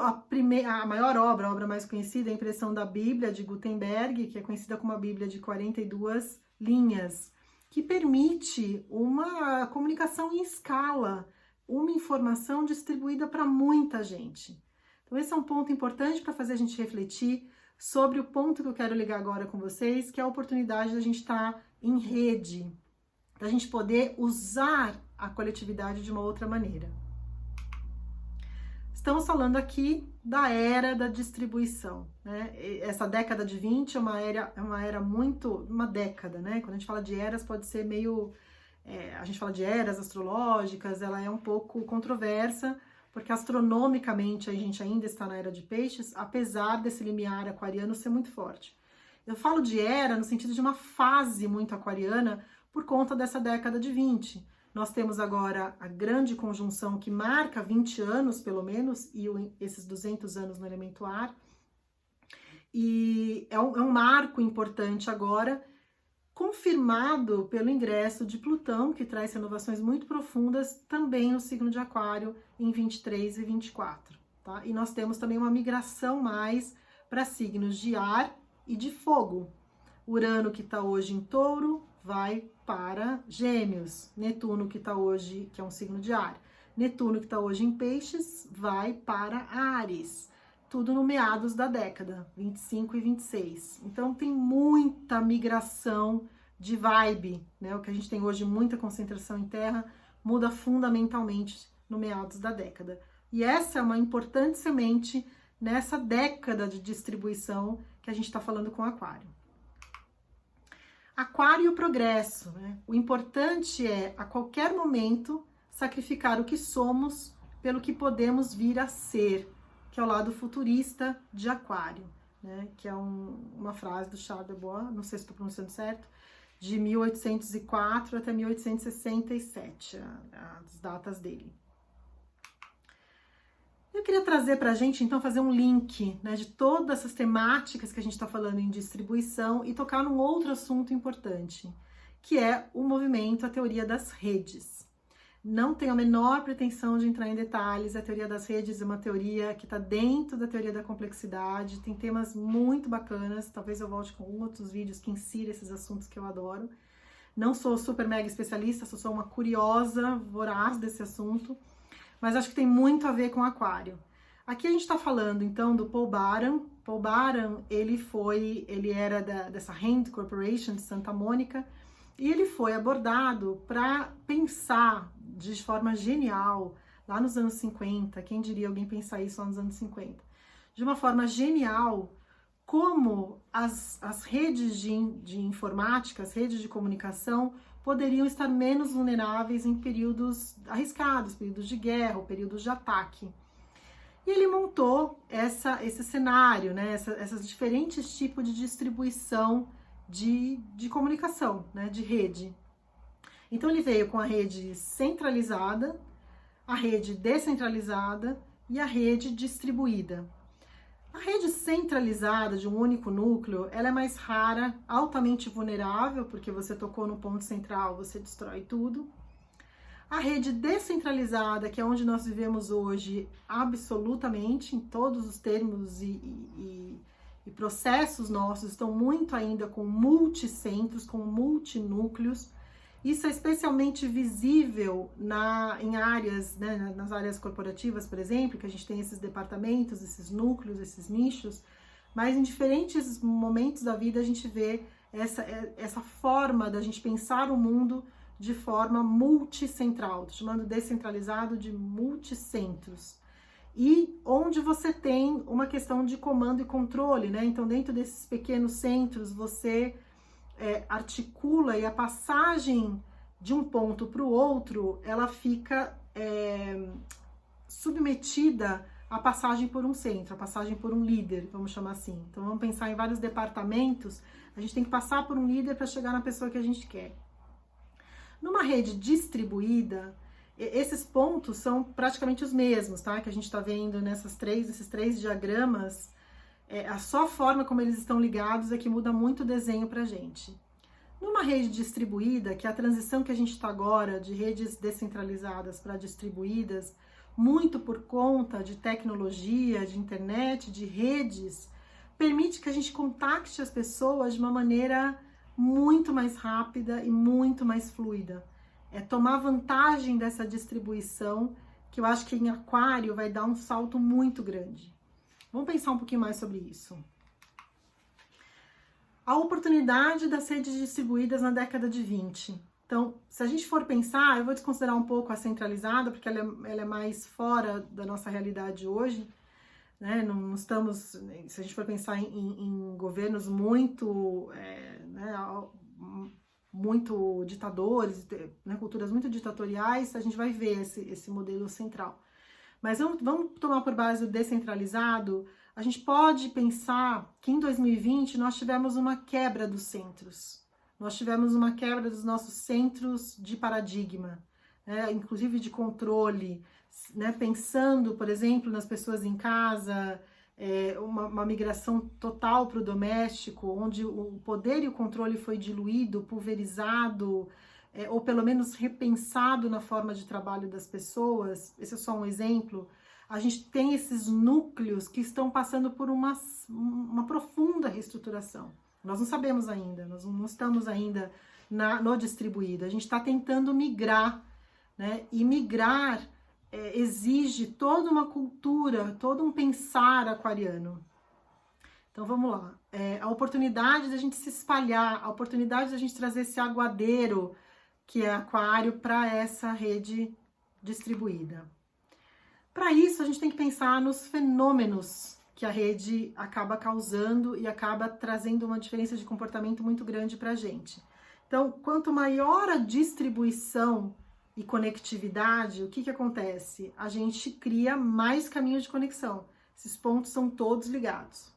A maior obra, a obra mais conhecida, é a impressão da Bíblia de Gutenberg, que é conhecida como a Bíblia de 42 linhas, que permite uma comunicação em escala, uma informação distribuída para muita gente. Então esse é um ponto importante para fazer a gente refletir sobre o ponto que eu quero ligar agora com vocês, que é a oportunidade da gente estar em rede, da gente poder usar a coletividade de uma outra maneira. Estamos falando aqui da era da distribuição, né? Essa década de 20 é uma era muito, uma década, né? Quando a gente fala de eras, pode ser meio, a gente fala de eras astrológicas, ela é um pouco controversa, porque astronomicamente a gente ainda está na era de peixes, apesar desse limiar aquariano ser muito forte. Eu falo de era no sentido de uma fase muito aquariana por conta dessa década de 20. Nós temos agora a grande conjunção que marca 20 anos, pelo menos, e esses 200 anos no elemento ar. E é um marco importante agora, confirmado pelo ingresso de Plutão, que traz renovações muito profundas também no signo de Aquário em 23 e 24. Tá? E nós temos também uma migração mais para signos de ar e de fogo. Urano, que está hoje em Touro, vai para Gêmeos. Netuno, que está hoje, que é um signo de ar. Netuno, que está hoje em Peixes, vai para Áries. Tudo no meados da década, 25 e 26. Então tem muita migração de vibe, né? O que a gente tem hoje, muita concentração em terra, muda fundamentalmente no meados da década. E essa é uma importante semente nessa década de distribuição que a gente está falando com Aquário. Aquário e o progresso, né? O importante é, a qualquer momento, sacrificar o que somos pelo que podemos vir a ser, que é o lado futurista de Aquário, né? Que é uma frase do Charles de Bois, não sei se estou pronunciando certo, de 1804 até 1867, as datas dele. Eu queria trazer para a gente, então, fazer um link, né, de todas essas temáticas que a gente está falando em distribuição e tocar num outro assunto importante, que é o movimento, a teoria das redes. Não tenho a menor pretensão de entrar em detalhes, a teoria das redes é uma teoria que está dentro da teoria da complexidade, tem temas muito bacanas, talvez eu volte com outros vídeos que insiram esses assuntos que eu adoro. Não sou super mega especialista, sou uma curiosa, voraz desse assunto, mas acho que tem muito a ver com Aquário. Aqui a gente está falando, então, do Paul Baran. Paul Baran, ele era dessa Rand Corporation de Santa Mônica, e ele foi abordado para pensar de forma genial, lá nos anos 50, quem diria alguém pensar isso lá nos anos 50, de uma forma genial, como as redes de informática, as redes de comunicação, poderiam estar menos vulneráveis em períodos arriscados, períodos de guerra, ou períodos de ataque. E ele montou esse cenário, né, essas diferentes tipos de distribuição de comunicação, né, de rede. Então ele veio com a rede centralizada, a rede descentralizada e a rede distribuída. A rede centralizada de um único núcleo, ela é mais rara, altamente vulnerável, porque você tocou no ponto central, você destrói tudo. A rede descentralizada, que é onde nós vivemos hoje, absolutamente, em todos os termos e processos nossos, estão muito ainda com multicentros, com multinúcleos. Isso é especialmente visível em áreas, né, nas áreas corporativas, por exemplo, que a gente tem esses departamentos, esses núcleos, esses nichos, mas em diferentes momentos da vida a gente vê essa forma da gente pensar o mundo de forma multicentral, tô chamando descentralizado de multicentros. E onde você tem uma questão de comando e controle, né? Então, dentro desses pequenos centros, você articula e a passagem de um ponto para o outro, ela fica submetida à passagem por um centro, à passagem por um líder, vamos chamar assim. Então, vamos pensar em vários departamentos, a gente tem que passar por um líder para chegar na pessoa que a gente quer. Numa rede distribuída, esses pontos são praticamente os mesmos, tá? Que a gente está vendo nesses três diagramas. A só forma como eles estão ligados é que muda muito o desenho para a gente. Numa rede distribuída, que é a transição que a gente está agora de redes descentralizadas para distribuídas, muito por conta de tecnologia, de internet, de redes, permite que a gente contacte as pessoas de uma maneira muito mais rápida e muito mais fluida. É tomar vantagem dessa distribuição, que eu acho que em Aquário vai dar um salto muito grande. Vamos pensar um pouquinho mais sobre isso. A oportunidade das redes distribuídas na década de 20. Então, se a gente for pensar, eu vou desconsiderar um pouco a centralizada, porque ela é mais fora da nossa realidade hoje, né? Não estamos, se a gente for pensar em governos muito, muito ditadores, né, culturas muito ditatoriais, a gente vai ver esse modelo central. Mas vamos tomar por base o descentralizado. A gente pode pensar que em 2020 nós tivemos uma quebra dos centros. Nós tivemos uma quebra dos nossos centros de paradigma, né, inclusive de controle, né, pensando, por exemplo, nas pessoas em casa, uma migração total para o doméstico, onde o poder e o controle foi diluído, pulverizado, ou pelo menos repensado na forma de trabalho das pessoas. Esse é só um exemplo. A gente tem esses núcleos que estão passando por uma profunda reestruturação. Nós não sabemos ainda, nós não estamos ainda no distribuído. A gente está tentando migrar, né? E migrar exige toda uma cultura, todo um pensar aquariano. Então vamos lá. A oportunidade da gente se espalhar, a oportunidade da gente trazer esse aguadeiro que é Aquário para essa rede distribuída. Para isso, a gente tem que pensar nos fenômenos que a rede acaba causando e acaba trazendo uma diferença de comportamento muito grande para a gente. Então, quanto maior a distribuição e conectividade, o que acontece? A gente cria mais caminhos de conexão. Esses pontos são todos ligados.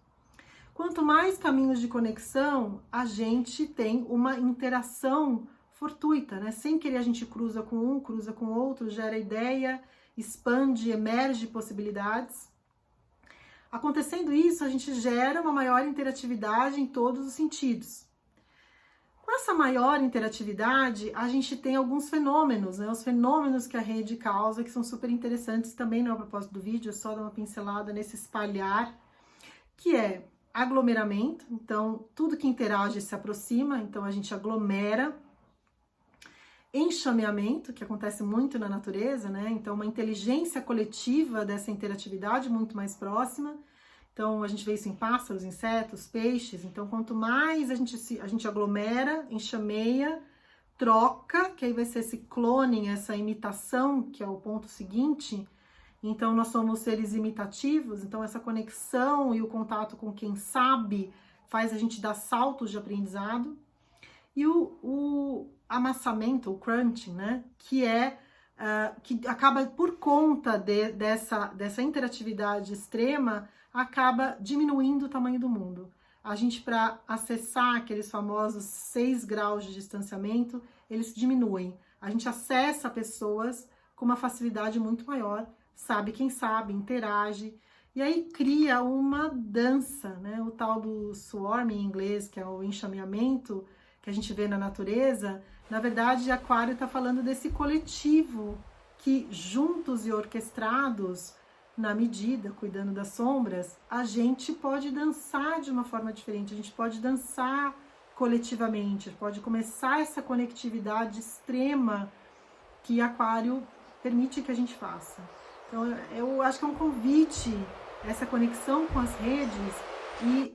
Quanto mais caminhos de conexão, a gente tem uma interação fortuita, né? Sem querer a gente cruza com um, cruza com outro, gera ideia, expande, emerge possibilidades. Acontecendo isso, a gente gera uma maior interatividade em todos os sentidos. Com essa maior interatividade, a gente tem alguns fenômenos, né? Os fenômenos que a rede causa, que são super interessantes, também não é o propósito do vídeo, é só dar uma pincelada nesse espalhar, que é aglomeramento. Então, tudo que interage se aproxima, então a gente aglomera. Enxameamento, que acontece muito na natureza, né? Então, uma inteligência coletiva dessa interatividade muito mais próxima. Então, a gente vê isso em pássaros, insetos, peixes. Então, quanto mais a gente aglomera, enxameia, troca, que aí vai ser esse cloning, essa imitação, que é o ponto seguinte. Então, nós somos seres imitativos. Então, essa conexão e o contato com quem sabe faz a gente dar saltos de aprendizado. E o amassamento, o crunching, né, que acaba por conta dessa interatividade extrema, acaba diminuindo o tamanho do mundo. A gente, para acessar aqueles famosos 6 graus de distanciamento, eles diminuem. A gente acessa pessoas com uma facilidade muito maior, sabe quem sabe, interage, e aí cria uma dança, né, o tal do swarm em inglês, que é o enxameamento, que a gente vê na natureza. Na verdade, Aquário está falando desse coletivo que, juntos e orquestrados, na medida, cuidando das sombras, a gente pode dançar de uma forma diferente, a gente pode dançar coletivamente, pode começar essa conectividade extrema que Aquário permite que a gente faça. Então, eu acho que é um convite, essa conexão com as redes, e,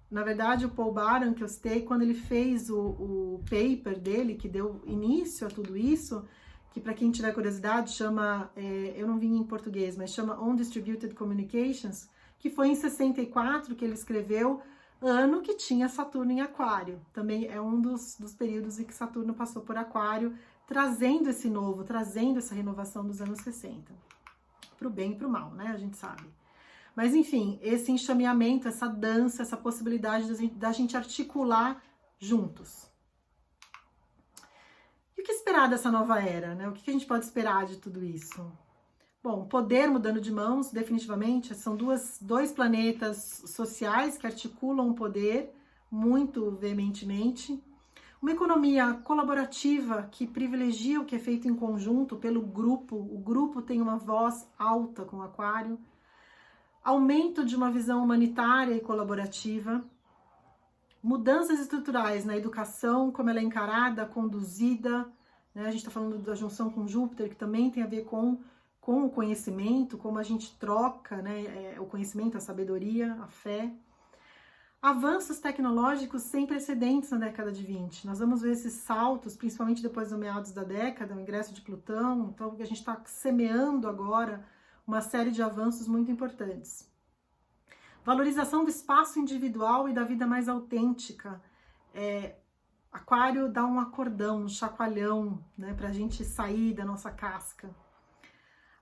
na verdade, o Paul Baran, que eu citei, quando ele fez o paper dele, que deu início a tudo isso, que para quem tiver curiosidade, chama, eu não vim em português, mas chama On Distributed Communications, que foi em 64 que ele escreveu, ano que tinha Saturno em Aquário. Também é um dos períodos em que Saturno passou por Aquário, trazendo esse novo, trazendo essa renovação dos anos 60. Pro bem e pro mal, né? A gente sabe. Mas, enfim, esse enxameamento, essa dança, essa possibilidade da gente articular juntos. E o que esperar dessa nova era, né? O que a gente pode esperar de tudo isso? Bom, poder mudando de mãos, definitivamente, são dois planetas sociais que articulam o poder muito veementemente. Uma economia colaborativa que privilegia o que é feito em conjunto pelo grupo. O grupo tem uma voz alta com o Aquário. Aumento de uma visão humanitária e colaborativa. Mudanças estruturais na educação, como ela é encarada, conduzida. Né? A gente está falando da junção com Júpiter, que também tem a ver com o conhecimento, como a gente troca, né, o conhecimento, a sabedoria, a fé. Avanços tecnológicos sem precedentes na década de 20. Nós vamos ver esses saltos, principalmente depois dos meados da década, o ingresso de Plutão, então a gente está semeando agora uma série de avanços muito importantes. Valorização do espaço individual e da vida mais autêntica. Aquário dá um acordão, um chacoalhão, né, para a gente sair da nossa casca.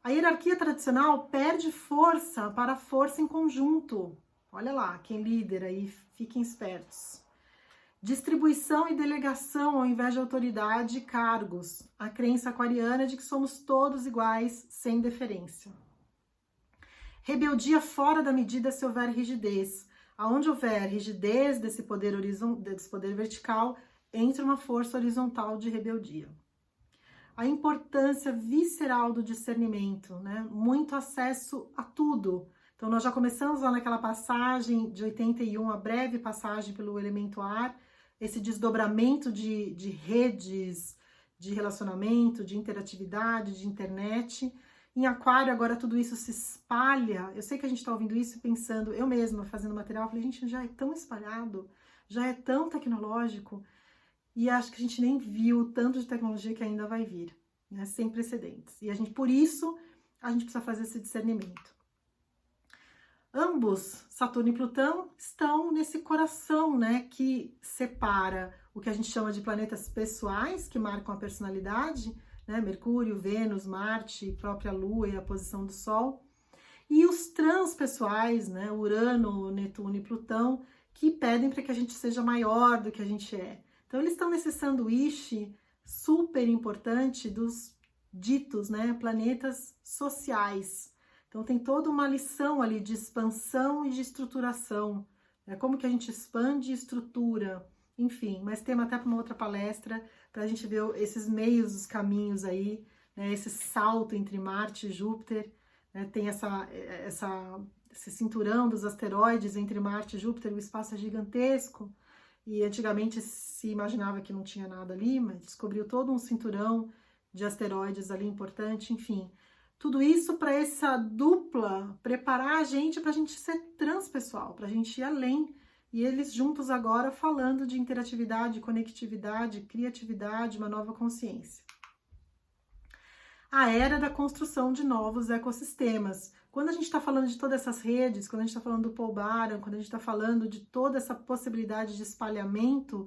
A hierarquia tradicional perde força para a força em conjunto. Olha lá, quem lidera aí, fiquem espertos. Distribuição e delegação ao invés de autoridade e cargos. A crença aquariana de que somos todos iguais, sem deferência. Rebeldia fora da medida se houver rigidez. Aonde houver rigidez desse poder vertical, entra uma força horizontal de rebeldia. A importância visceral do discernimento, né? Muito acesso a tudo. Então, nós já começamos lá naquela passagem de 81, a breve passagem pelo elemento ar, esse desdobramento de redes, de relacionamento, de interatividade, de internet. Em Aquário, agora tudo isso se espalha. Eu sei que a gente está ouvindo isso pensando, eu mesma fazendo material, falei, gente, já é tão espalhado, já é tão tecnológico, e acho que a gente nem viu o tanto de tecnologia que ainda vai vir, né, sem precedentes. E por isso, a gente precisa fazer esse discernimento. Ambos, Saturno e Plutão, estão nesse coração, né, que separa o que a gente chama de planetas pessoais, que marcam a personalidade, né, Mercúrio, Vênus, Marte, própria Lua e a posição do Sol, e os transpessoais, né, Urano, Netuno e Plutão, que pedem para que a gente seja maior do que a gente é. Então, eles estão nesse sanduíche super importante dos ditos, né, planetas sociais. Então, tem toda uma lição ali de expansão e de estruturação, né, como que a gente expande e estrutura, enfim, mas tema até para uma outra palestra, para a gente ver esses meios, os caminhos aí, né, esse salto entre Marte e Júpiter, né, tem esse cinturão dos asteroides entre Marte e Júpiter, o espaço é gigantesco, e antigamente se imaginava que não tinha nada ali, mas descobriu todo um cinturão de asteroides ali importante, enfim. Tudo isso para essa dupla preparar a gente para a gente ser transpessoal, para a gente ir além. E eles juntos agora falando de interatividade, conectividade, criatividade, uma nova consciência. A era da construção de novos ecossistemas. Quando a gente está falando de todas essas redes, quando a gente está falando do Paul Baran, quando a gente está falando de toda essa possibilidade de espalhamento,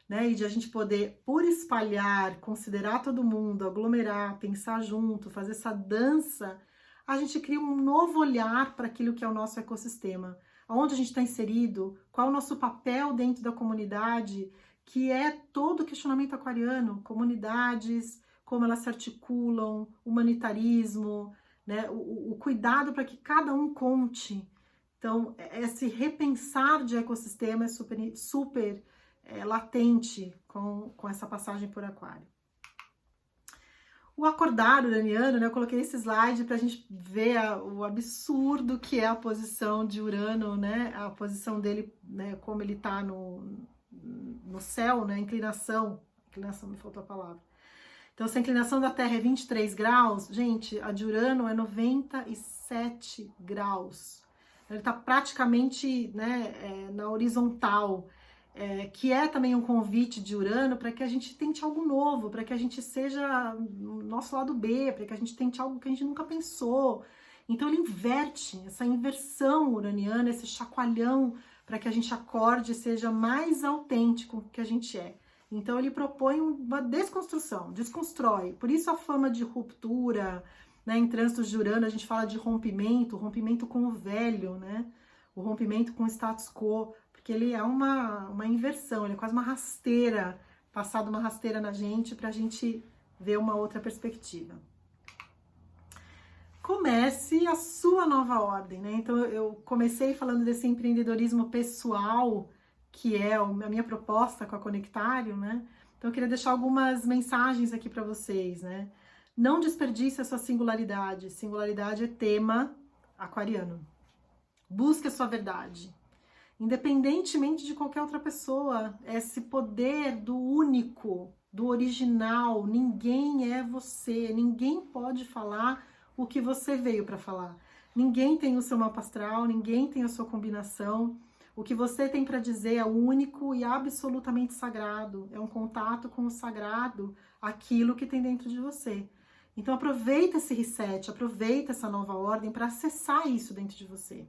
né, e de a gente poder, por espalhar, considerar todo mundo, aglomerar, pensar junto, fazer essa dança, a gente cria um novo olhar para aquilo que é o nosso ecossistema. Onde a gente está inserido, qual é o nosso papel dentro da comunidade, que é todo o questionamento aquariano, comunidades, como elas se articulam, humanitarismo, né, o cuidado para que cada um conte. Então, esse repensar de ecossistema é super latente com essa passagem por Aquário. O acordar uraniano, né, eu coloquei esse slide para a gente ver o absurdo que é a posição de Urano, né, a posição dele, né, como ele está no céu, né, inclinação me faltou a palavra. Então, se a inclinação da Terra é 23 graus, gente, a de Urano é 97 graus. Ele está praticamente, né, na horizontal, que é também um convite de Urano para que a gente tente algo novo, para que a gente seja nosso lado B, para que a gente tente algo que a gente nunca pensou. Então ele inverte, essa inversão uraniana, esse chacoalhão, para que a gente acorde e seja mais autêntico que a gente é. Então ele propõe uma desconstrução, desconstrói. Por isso a fama de ruptura, né, em trânsitos de Urano a gente fala de rompimento com o velho, né? O rompimento com o status quo, porque ele é uma inversão, ele é quase uma rasteira, passado uma rasteira na gente para a gente ver uma outra perspectiva. Comece a sua nova ordem, né? Então eu comecei falando desse empreendedorismo pessoal, que é a minha proposta com a Conectário, né? Então eu queria deixar algumas mensagens aqui para vocês, né? Não desperdice a sua singularidade. Singularidade é tema aquariano. Busque a sua verdade. Independentemente de qualquer outra pessoa, esse poder do único, do original, ninguém é você, ninguém pode falar o que você veio para falar. Ninguém tem o seu mapa astral, ninguém tem a sua combinação. O que você tem para dizer é único e absolutamente sagrado. É um contato com o sagrado, aquilo que tem dentro de você. Então aproveita esse reset, aproveita essa nova ordem para acessar isso dentro de você.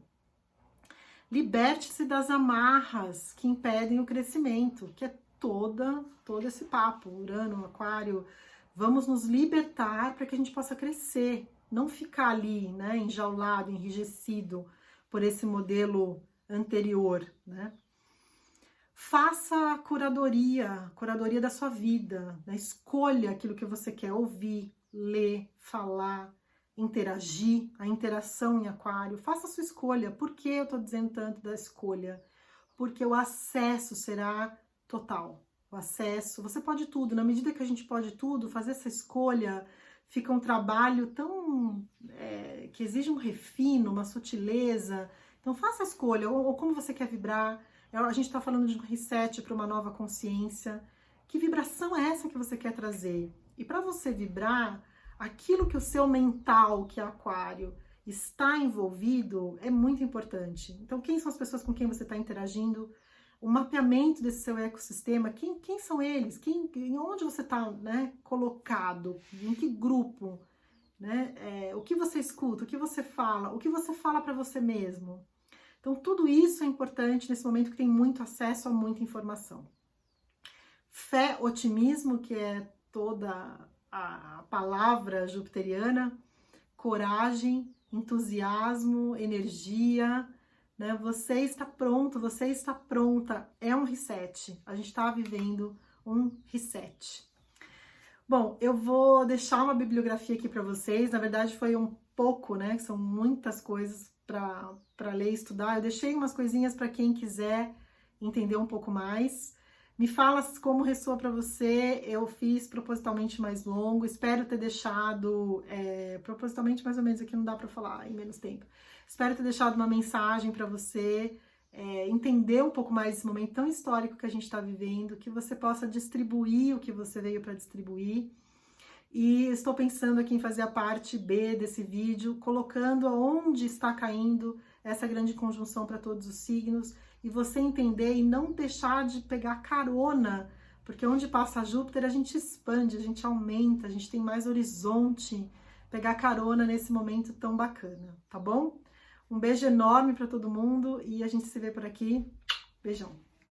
Liberte-se das amarras que impedem o crescimento, que é todo esse papo, Urano, Aquário. Vamos nos libertar para que a gente possa crescer, não ficar ali, né, enjaulado, enrijecido por esse modelo anterior, né? Faça a curadoria da sua vida, né? Escolha aquilo que você quer ouvir, ler, falar, interagir, a interação em Aquário. Faça a sua escolha. Por que eu tô dizendo tanto da escolha? Porque o acesso será total. O acesso, você pode tudo. Na medida que a gente pode tudo, fazer essa escolha fica um trabalho tão que exige um refino, uma sutileza. Então faça a escolha, ou como você quer vibrar. A gente está falando de um reset para uma nova consciência. Que vibração é essa que você quer trazer? E para você vibrar, aquilo que o seu mental, que é Aquário, está envolvido, é muito importante. Então, quem são as pessoas com quem você está interagindo? O mapeamento desse seu ecossistema, quem são eles? Onde você está, né, colocado? Em que grupo? Né? O que você escuta? O que você fala para você mesmo? Então, tudo isso é importante nesse momento que tem muito acesso a muita informação. Fé, otimismo, que é toda a palavra jupiteriana, coragem, entusiasmo, energia, né? Você está pronto, você está pronta, é um reset, a gente está vivendo um reset. Bom, eu vou deixar uma bibliografia aqui para vocês, na verdade foi um pouco, né, são muitas coisas para ler e estudar, eu deixei umas coisinhas para quem quiser entender um pouco mais. Me fala como ressoa para você, eu fiz propositalmente mais longo, espero ter deixado, propositalmente mais ou menos, aqui não dá para falar em menos tempo. Espero ter deixado uma mensagem para você, entender um pouco mais esse momento tão histórico que a gente está vivendo, que você possa distribuir o que você veio para distribuir. E estou pensando aqui em fazer a parte B desse vídeo, colocando aonde está caindo essa grande conjunção para todos os signos, e você entender e não deixar de pegar carona, porque onde passa Júpiter a gente expande, a gente aumenta, a gente tem mais horizonte, pegar carona nesse momento tão bacana, tá bom? Um beijo enorme para todo mundo e a gente se vê por aqui. Beijão!